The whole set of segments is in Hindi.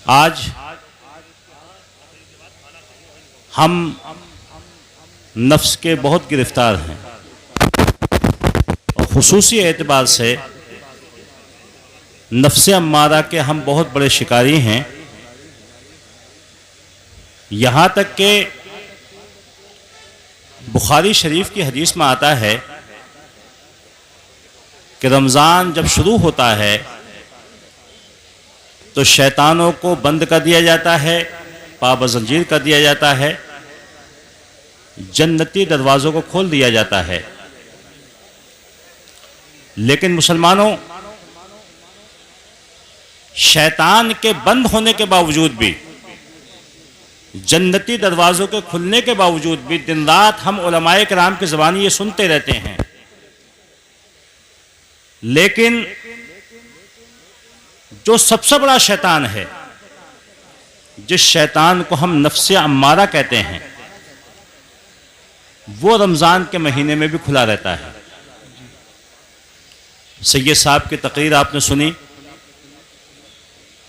आज हम नफ्स के बहुत गिरफ्तार हैं और खुसूसी एतबार से नफ्स अम्मारा के हम बहुत बड़े शिकारी हैं। यहाँ तक कि बुखारी शरीफ की हदीस में आता है कि रमज़ान जब शुरू होता है तो शैतानों को बंद कर दिया जाता है, पाबंद कर दिया जाता है, जन्नती दरवाज़ों को खोल दिया जाता है। लेकिन मुसलमानों, शैतान के बंद होने के बावजूद भी, जन्नती दरवाज़ों के खुलने के बावजूद भी दिन रात हम उलमाए किराम की ज़बानी ये सुनते रहते हैं। लेकिन जो सबसे बड़ा शैतान है, जिस शैतान को हम नफ्स अम्मारा कहते हैं, वो रमज़ान के महीने में भी खुला रहता है। सैयद साहब की तकरीर आपने सुनी।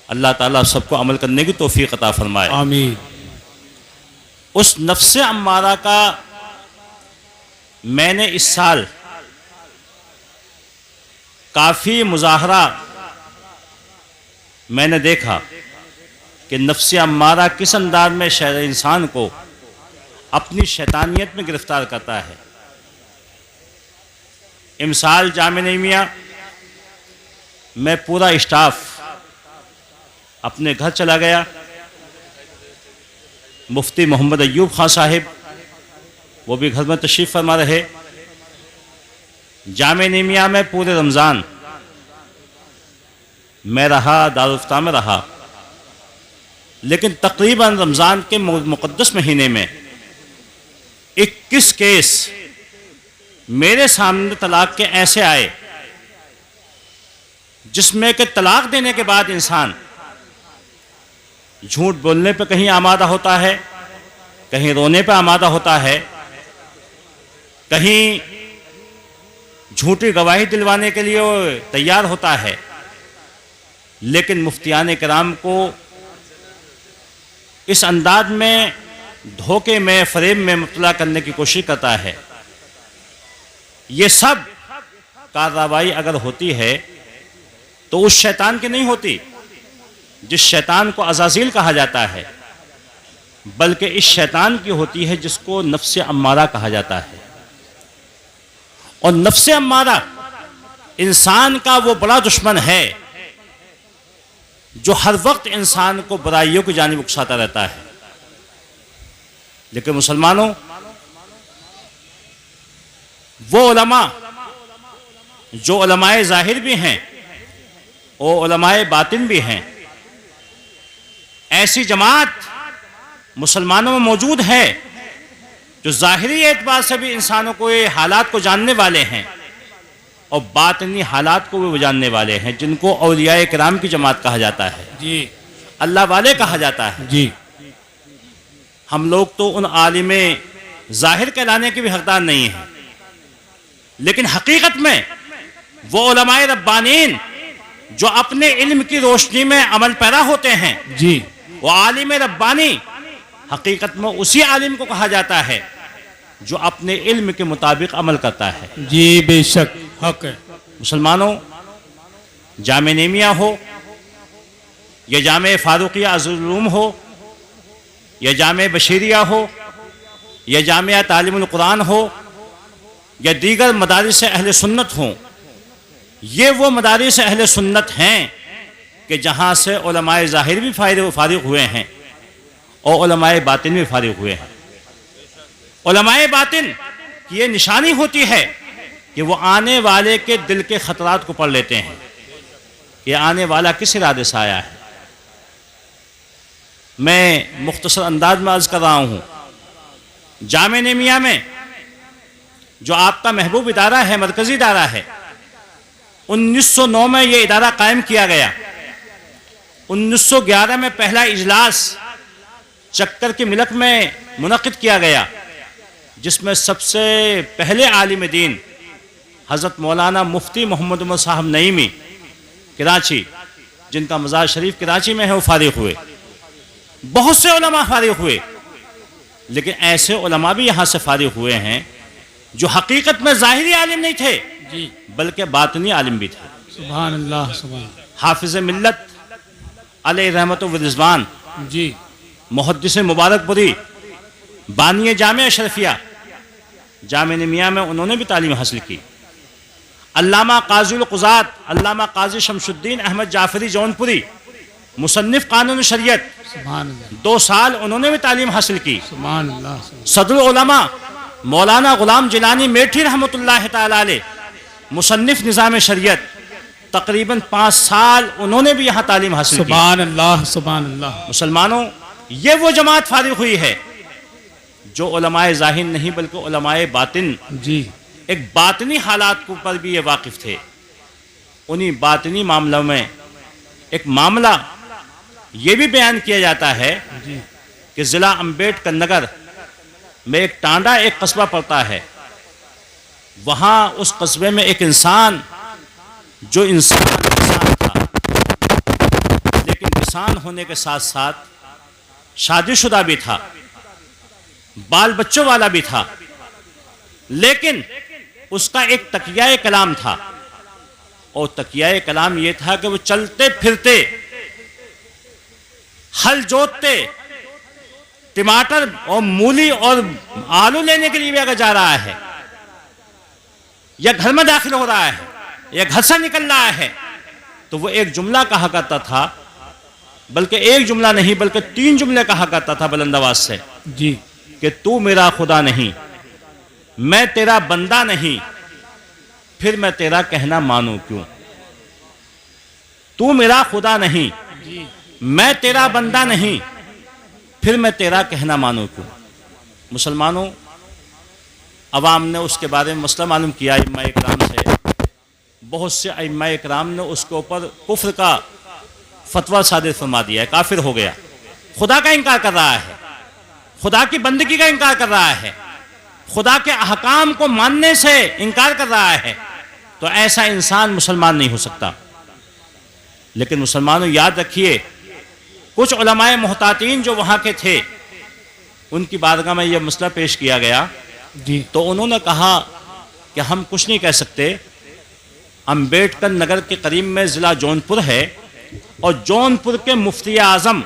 अल्लाह ताला सबको अमल करने की तौफीक अता फरमाए, आमीन। उस नफ्स अम्मारा का मैंने इस साल काफ़ी मुजाहरा मैंने देखा कि नफ्स अम्मारा किस अंदाज में इंसान को अपनी शैतानियत में गिरफ्तार करता है। इमसाल जामे नईमिया में पूरा स्टाफ अपने घर चला गया। मुफ्ती मोहम्मद अय्यूब खान साहिब वो भी घर में तशरीफ़ फरमा रहे। जामे नईमिया में पूरे रमज़ान मैं रहा, दारुफ्ता में रहा, लेकिन तकरीबन रमज़ान के मुक़द्दस महीने में 21 केस मेरे सामने तलाक के ऐसे आए जिसमें कि तलाक देने के बाद इंसान झूठ बोलने पे कहीं आमादा होता है, कहीं रोने पे आमादा होता है, कहीं झूठी गवाही दिलवाने के लिए तैयार होता है। लेकिन मुफ्तियान किराम को इस अंदाज में धोखे में, फरेब में मुब्तला करने की कोशिश करता है। ये सब कार्रवाई अगर होती है तो उस शैतान की नहीं होती जिस शैतान को अज़ाज़ील कहा जाता है, बल्कि इस शैतान की होती है जिसको नफ्स अम्मारा कहा जाता है। और नफ्स अम्मारा इंसान का वो बड़ा दुश्मन है जो हर वक्त इंसान को बुराइयों की जानिब उकसाता रहता है। लेकिन मुसलमानों, वो उलमा जो उलमाए ज़ाहिर भी हैं और उलमाए बातिन भी हैं, ऐसी जमात मुसलमानों में मौजूद है जो ज़ाहिरी एतबार से भी इंसानों को ये हालात को जानने वाले हैं और बातिनी हालात को भी जानने वाले हैं, जिनको औलियाए किराम की जमात कहा जाता है जी, अल्लाह वाले कहा जाता है जी। हम लोग तो उन आलिम ज़ाहिर कहलाने के भी हकदार नहीं हैं, लेकिन हकीकत में वो उलमाए रब्बानीन जो अपने इल्म की रोशनी में अमल पैरा होते हैं जी, वो आलिम रब्बानी हकीकत में उसी आलिम को कहा जाता है जो अपने इल्म के मुताबिक अमल करता है। जी, बेशक हक है। मुसलमानों, जामे नेमिया हो या जामे फारूकिया अज़ुल-उलूम हो या जामे बशीरिया हो या जामिया तालीमुल कुरान हो या दीगर मदारिस अहले सुन्नत हों, ये वो मदारिस अहले सुन्नत हैं कि जहाँ से उलमाए ज़ाहिर भी फारिग हुए हैं और उलमाए बातिन भी फारिग हुए हैं। उलमाए बातिन की ये निशानी होती है कि वो आने वाले के दिल के ख़तरात को पढ़ लेते हैं कि आने वाला किस इरादे से आया है। मैं मुख्तसर अंदाज में अर्ज़ कर रहा हूँ, जामे नेमिया में जो आपका महबूब इदारा है, मरकज़ी इदारा है, 1909 में ये इदारा कायम किया गया। 1911 में पहला इजलास चक्कर की मिलक में मुनक़िद किया गया, जिसमें सबसे पहले आलिम दीन हज़रत मौलाना मुफ्ती मोहम्मद उमर साहब नईमी कराची जिनका मज़ार शरीफ कराची में है, वो फारिग हुए। बहुत से उलमा फारिग हुए, लेकिन ऐसे उलमा भी यहाँ से फारिग हुए हैं जो हकीकत में ज़ाहिरी आलिम नहीं थे जी। बल्कि बातिनी आलिम भी थे। सुभान अल्लाह, सुभान। हाफिज़ मिल्लत अलैहि रहमत व रिज़वान जी। मुहद्दिस मुबारकपुरी, बानी जामे अशरफिया जामे निमिया में उन्होंने भी तालीम हासिल की। अल्लामा काज़ीउल क़ुज़ात अल्लामा काज़ी शमशुद्दीन अहमद जाफ़री जौनपुरी, मुसन्निफ़ कानून शरीयत, सुभान अल्लाह, 2 साल उन्होंने भी तालीम हासिल की। सुभान अल्लाह, सुभान। सदरुल उलमा मौलाना ग़ुलाम जिलानी मेठी रहमतुल्लाह तआला अलैह, मुसन्निफ़ निज़ाम शरीयत, तकरीबन 5 साल उन्होंने भी यहाँ तालीम हासिल की। सुभान अल्लाह, सुभान अल्लाह। मुसलमानों, ये वो जमात फारिग हुई है जो उलमाए ज़ाहिर नहीं बल्कि उलमाए बातिन, जी। एक बातिनी हालात के ऊपर भी ये वाकिफ़ थे। उन्हीं बातिनी मामलों में एक मामला ये भी बयान किया जाता है जी। कि ज़िला अम्बेडकर नगर में एक टांडा, एक कस्बा पड़ता है। वहाँ उस कस्बे में एक इंसान, जो इंसान था, लेकिन इंसान होने के साथ साथ शादीशुदा भी था, बाल बच्चों वाला भी था, लेकिन उसका एक तकिया कलाम था। और तकिया कलाम यह था कि वो चलते फिरते हल जोतते, टमाटर और मूली और आलू लेने के लिए भी अगर जा रहा है, या घर में दाखिल हो रहा है, या घर से निकल रहा है, तो वो एक जुमला कहा करता था, बल्कि एक जुमला नहीं बल्कि 3 जुमले कहा करता था बुलंद आवाज से, जी। कि तू मेरा खुदा नहीं, मैं तेरा बंदा नहीं, फिर मैं तेरा कहना मानूं क्यों। तू मेरा खुदा नहीं, जी। मैं तेरा बंदा नहीं, फिर मैं तेरा कहना मानूं क्यों। मुसलमानों, अवाम ने उसके बारे में मसला मालूम किया इम्मा इकराम से। बहुत से इम्मा इकराम ने उसके ऊपर कुफ्र का फतवा सादिर फरमा दिया है, काफिर हो गया, खुदा का इनकार कर रहा है, खुदा की बंदगी का इनकार कर रहा है, खुदा के अहकाम को मानने से इनकार कर रहा है। तो ऐसा इंसान मुसलमान नहीं हो सकता। लेकिन मुसलमानों, याद रखिए, कुछ उलमाए मुहतातीन जो वहाँ के थे, उनकी बारगाह में यह मसला पेश किया गया, जी। तो उन्होंने कहा कि हम कुछ नहीं कह सकते। अम्बेडकर नगर के करीब में ज़िला जौनपुर है, और जौनपुर के मुफ्ती आज़म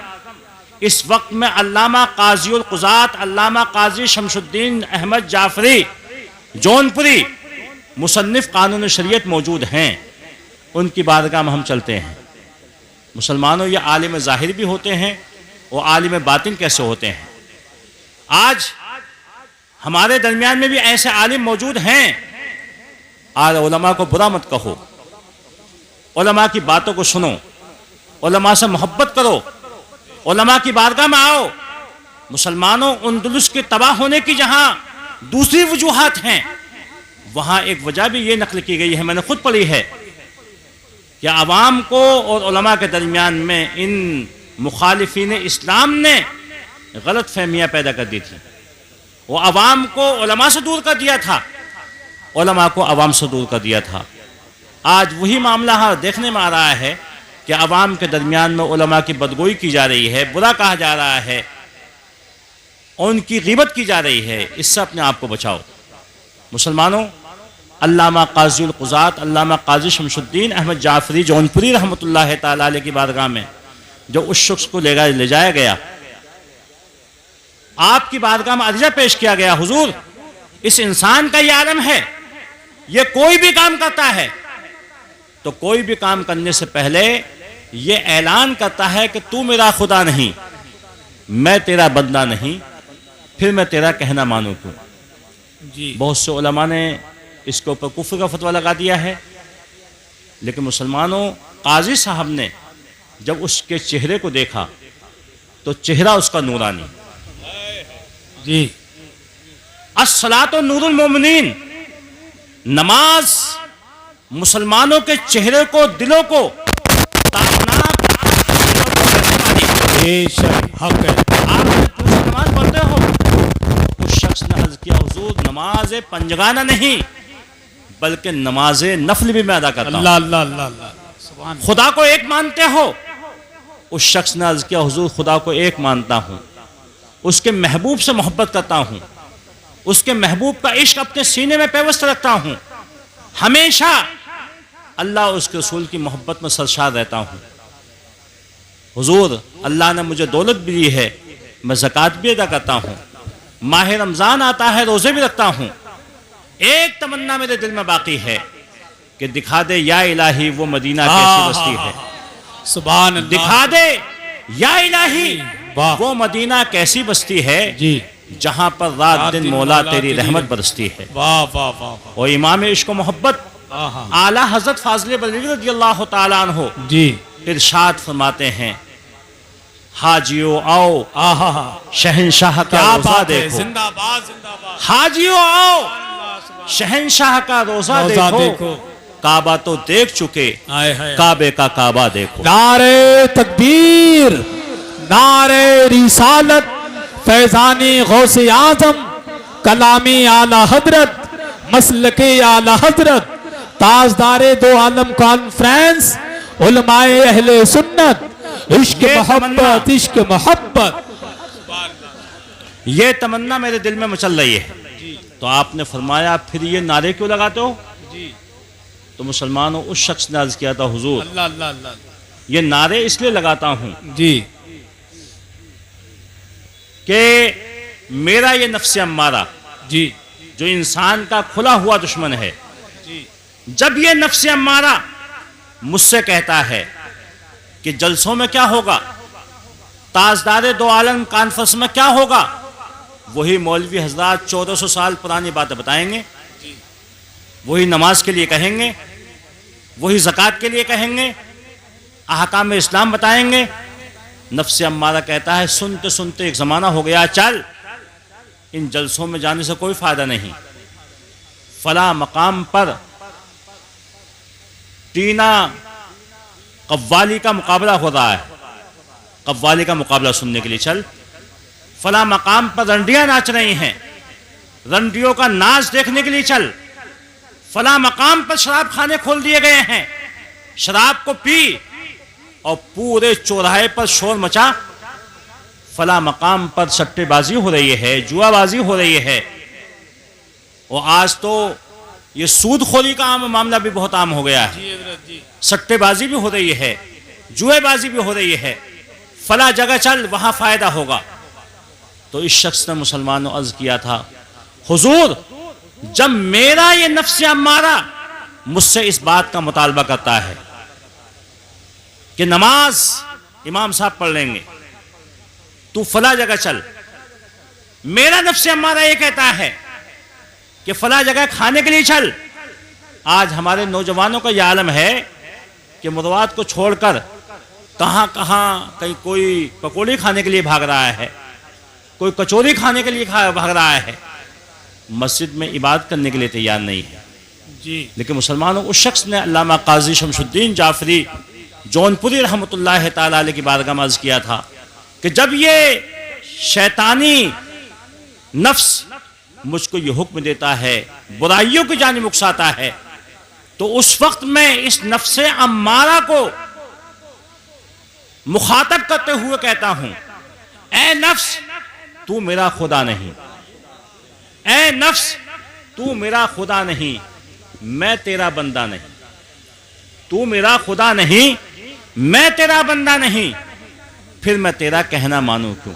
इस वक्त में अल्लामा काज़ीउल क़ुज़ात अल्लामा काज़ी शमशुद्दीन अहमद जाफ़री जौनपुरी, मुसन्निफ़ कानून शरीयत मौजूद हैं। उनकी बारगाह में हम चलते हैं। मुसलमानों, ये आलिम ज़ाहिर भी होते हैं और आलिम बातिन कैसे होते हैं। आज हमारे दरमियान में भी ऐसे आलिम मौजूद हैं। आज उलमा को बुरा मत कहो, उलमा की बातों को सुनो, उलमा से मोहब्बत करो, उलमा की बारगाह में आओ। मुसलमानों, अंदलुस के तबाह होने की जहां दूसरी वजूहात हैं, वहां एक वजह भी ये नकल की गई है, मैंने खुद पढ़ी है, कि आवाम को और उलमा के दरमियान में इन मुखालिफिन इस्लाम ने गलत फहमियाँ पैदा कर दी थी। वो आवाम को उलमा से दूर कर दिया था, उलमा को आवाम से दूर कर दिया था। आज वही मामला देखने में आ रहा है कि आवाम के दरमियान में उलमा की बदगोई की जा रही है, बुरा कहा जा रहा है, और उनकी ग़ीबत की जा रही है। इससे अपने आप को बचाओ। मुसलमानों, अल्लामा काज़ीउल क़ुज़ात अल्लामा काज़ी शमशुद्दीन अहमद जाफ़री जौनपुरी रहमतुल्लाह तआला अलैह की बारगाह में जब उस शख्स को ले जाया गया, आपकी बारगाह में अर्ज़ा पेश किया गया, हुजूर, इस इंसान का ये आलम है, ये कोई भी काम करता है तो कोई भी काम करने से पहले ये ऐलान करता है कि तू मेरा खुदा नहीं, मैं तेरा बंदा नहीं, फिर मैं तेरा कहना मानूं क्यों। जी। बहुत से उलमा ने इसके ऊपर कुफ्र का फतवा लगा दिया है। लेकिन मुसलमानों, काजी साहब ने जब उसके चेहरे को देखा तो चेहरा उसका नूरानी। जी। अस्सलातो नूरुल मोमिनीन, नमाज मुसलमानों के चेहरे को, दिलों को ताबनाक बेशक हक है। आप नमाज पढ़ते हो? उस शख्स ने अर्ज किया, हुजूर, नमाज पंजगाना नहीं बल्कि नमाज नफल भी मैं अदा करता हूं। अल्लाह अल्लाह अल्लाह अल्लाह। सुभान खुदा को एक मानते हो? उस शख्स ने अर्ज किया, हुजूर खुदा को एक मानता हूं, उसके महबूब से मोहब्बत करता हूं, उसके महबूब का इश्क अपने सीने में पेवस्त रखता हूं, हमेशा अल्लाह उसके रसूल की मोहब्बत में सरशार रहता हूं। हुजूर अल्लाह ने मुझे दौलत भी दी है, मैं ज़कात भी अदा करता हूं, माह रमज़ान आता है रोज़े भी रखता हूं। एक तमन्ना मेरे दिल में बाकी है कि दिखा दे या इलाही वो मदीना कैसी बस्ती है। सुभान अल्लाह। दिखा दे या इलाही वाह। वो मदीना कैसी बस्ती है जी। जहां पर रात दिन मौला तेरी रहमत बरसती है। वाह वाह वाह वाह। और इमाम इश्क व मोहब्बत आहा। आला हजरत फाजिल बरेलवी रज़ियल्लाहु ताला अन्हु जी। इरशाद फरमाते हैं, हाजियो आओ आहा। शहंशाह का क्या रोजा बात है, देखो। जिंदाबाद जिंदाबाद। हाजियो आओ शहंशाह का रोजा रोजा देखो, देखो। काबा तो देख चुके, आए हाय। काबे का काबा देखो। नारे तकबीर, नारे रिसालत, फैजानी गौसे आजम, कलामी आला हजरत, मसलके आला हजरत, ताजदारे दो आलम कॉन्फ्रेंस, उलमाए अहले सुन्नत, इश्क ये मोहब्बत, इश्क मोहब्बत। ये तमन्ना मेरे दिल में मचल रही है। तो आपने फरमाया फिर ये नारे क्यों लगाते हो? जी। तो मुसलमानों उस शख्स ने अर्ज किया था, हुजूर अल्लाह अल्लाह अल्लाह। ये नारे इसलिए लगाता हूं जी। कि मेरा ये नफ्स अम्मारा जी। जो इंसान का खुला हुआ दुश्मन है, जी। जब ये नफ्स अम्मारा मुझसे कहता है कि जलसों में क्या होगा, ताजदारे दो आलम कॉन्फ्रेंस में क्या होगा, वही मौलवी हजरात 1400 साल पुरानी बातें बताएंगे, वही नमाज के लिए कहेंगे, वही ज़कात के लिए कहेंगे, अहकाम इस्लाम बताएंगे। नफ्स अम्मारा कहता है सुनते सुनते एक ज़माना हो गया, चल इन जलसों में जाने से कोई फ़ायदा नहीं, फला मकाम पर टीना कव्वाली का मुकाबला हो रहा है, कव्वाली का मुकाबला सुनने के लिए चल, फला मकाम पर रंडियां नाच रही हैं, रंडियों का नाच देखने के लिए चल, फला मकाम पर शराब खाने खोल दिए गए हैं, शराब को पी और पूरे चौराहे पर शोर मचा, फला मकाम पर सट्टेबाजी हो रही है, जुआबाजी हो रही है। और आज तो ये सूदखोरी का मामला भी बहुत आम हो गया है, सट्टेबाजी भी हो रही है, जुएबाजी भी हो रही है, फला जगह चल वहां फायदा होगा। तो इस शख्स ने मुसलमानों अर्ज किया था, हुजूर जब मेरा ये नफ्स अम्मारा मुझसे इस बात का मुतालबा करता है कि नमाज इमाम साहब पढ़ लेंगे, तू फला जगह चल, मेरा नफ्स अम्मारा ये कहता है कि फला जगह खाने के लिए चल। आज हमारे नौजवानों का यह आलम है कि मुर्वात को छोड़कर कहां कहां कहीं कोई पकौड़ी खाने के लिए भाग रहा है, कोई कचौरी खाने के लिए भाग रहा है, मस्जिद में इबादत करने के लिए तैयार नहीं है। जी। लेकिन मुसलमानों उस शख्स ने अल्लामा काजी शमशुद्दीन जाफरी जौनपुरी रहमतुल्लाह ताला अलैह की बारगाह में अर्ज किया था कि जब ये शैतानी नफ्स मुझको ये हुक्म देता है, बुराइयों की जानिब उकसाता है, तो उस वक्त मैं इस नफ्स अम्मारा को मुखातब करते हुए कहता हूं, ए नफ्स तू मेरा खुदा नहीं, ए नफ्स तू मेरा खुदा नहीं, मैं तेरा बंदा नहीं, तू मेरा खुदा नहीं, मैं तेरा बंदा नहीं, फिर मैं तेरा कहना मानूं क्यों?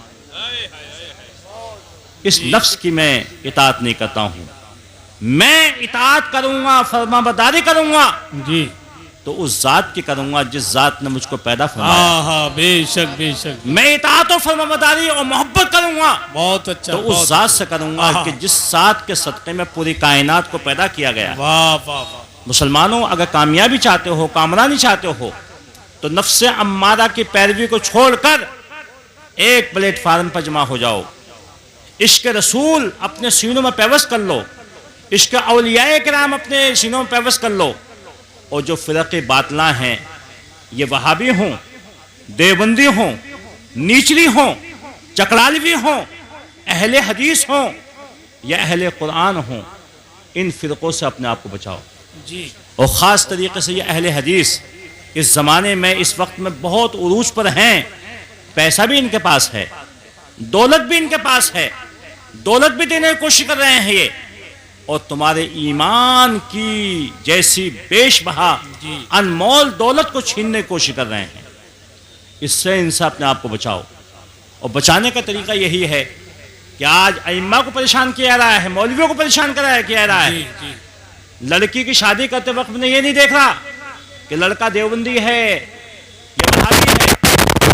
इस नफ्स की मैं इताअत नहीं करता हूं, मैं इताअत करूंगा, फरमाबरदारी करूंगा जी। तो उस जात की करूंगा जिस जात ने मुझको पैदा फरमाया। हाँ बेशक बेशक। मैं इताअत और फरमाबरदारी और मोहब्बत करूंगा बहुत अच्छा। तो उस जात से करूंगा कि जिस जात के सदक़े में पूरी कायनात को पैदा किया गया। वाह वाह वाह। मुसलमानों अगर कामयाबी चाहते हो, कामरानी चाहते हो, तो नफ्स अम्मारा की पैरवी को छोड़कर एक प्लेटफार्म पर जमा हो जाओ, इश्क रसूल अपने सीनों में पेवस्त कर लो, इश्क औलियाए किराम अपने सीनों में पेवस्त कर लो। और जो फ़िरक़े बातला हैं, ये वहाबी हों, देवबंदी हों, नीचली हों, चकरालवी हों, अहले हदीस हों या अहले कुरान हों, इन फ़िरक़ों से अपने आप को बचाओ। जी। और ख़ास तरीक़े से ये अहले हदीस इस ज़माने में इस वक्त में बहुत उरूज पर हैं, पैसा भी इनके पास है, दौलत भी इनके पास है, दौलत भी देने की कोशिश कर रहे हैं ये, और तुम्हारे ईमान की जैसी बेशबहा अनमोल दौलत को छीनने की कोशिश कर रहे हैं। इससे इनसे अपने आप को बचाओ, और बचाने का तरीका यही है कि आज अइम्मा को परेशान किया जा रहा है, मौलवियों को परेशान किया जा रहा है। लड़की की शादी करते वक्त में ये नहीं देख रहा कि लड़का देवबंदी है, ये वहाबी है,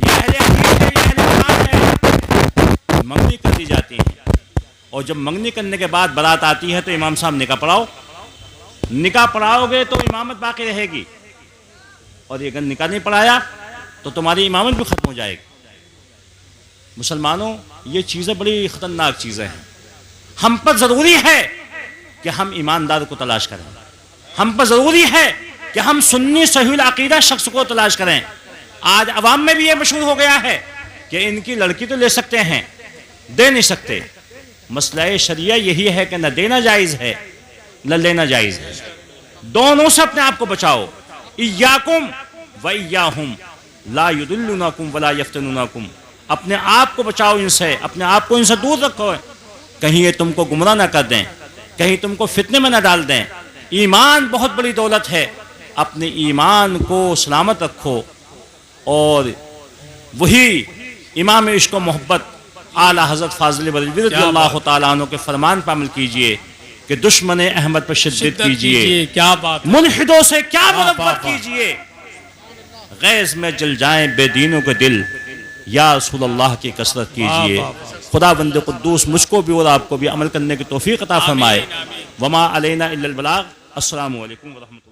ये अहले हदीस है, ये अहले कुरान है। मंगनी कर दी जाती है, और जब मंगनी करने के बाद बारात आती है तो इमाम साहब निकाह पढ़ाओ। निकाह पढ़ाओगे तो इमामत बाकी रहेगी, और ये अगर निकाह नहीं पढ़ाया तो तुम्हारी इमामत भी खत्म हो जाएगी। मुसलमानों, ये चीज़ें बड़ी ख़तरनाक चीज़ें हैं। हम पर ज़रूरी है कि हम ईमानदार को तलाश करें, हम पर ज़रूरी है कि हम सुन्नी सहीहुल अक़ीदा शख्स को तलाश करें। आज अवाम में भी ये मशहूर हो गया है कि इनकी लड़की तो ले सकते हैं, दे नहीं सकते। मसला शरिया यही है कि न देना जायज़ है न लेना जायज़ है, दोनों से अपने आप को बचाओ। इय्याकुम व इय्याहुम ला युदिल्लुनाकुम वला यफ्तनुनाकुम। अपने आप को बचाओ इनसे, अपने आप को इनसे दूर रखो, कहीं ये तुमको गुमराह ना कर दें, कहीं तुमको फितने में ना डाल दें। ईमान बहुत बड़ी दौलत है, अपने ईमान को सलामत रखो, और वही इमाम इश्क व मोहब्बत आला हज़रत फ़ाज़िल बरेलवी रज़ियल्लाहु तआला अन्हु के फरमान पर अमल कीजिए कि दुश्मन अहमद पर शिद्दत कीजिए, क्या बात, मुल्हिदों से क्या मुनव्वत कीजिए, गैज़ में जल जाएं बेदीनों के दिल, या रसूलल्लाह की कसरत कीजिए। खुदावंद कुद्दूस मुझको भी और आपको भी अमल करने की तौफीक अता फरमाए। वमा अलैना इल्लल बलाग। अस्सलामु अलैकुम व रहमतुल्लाह।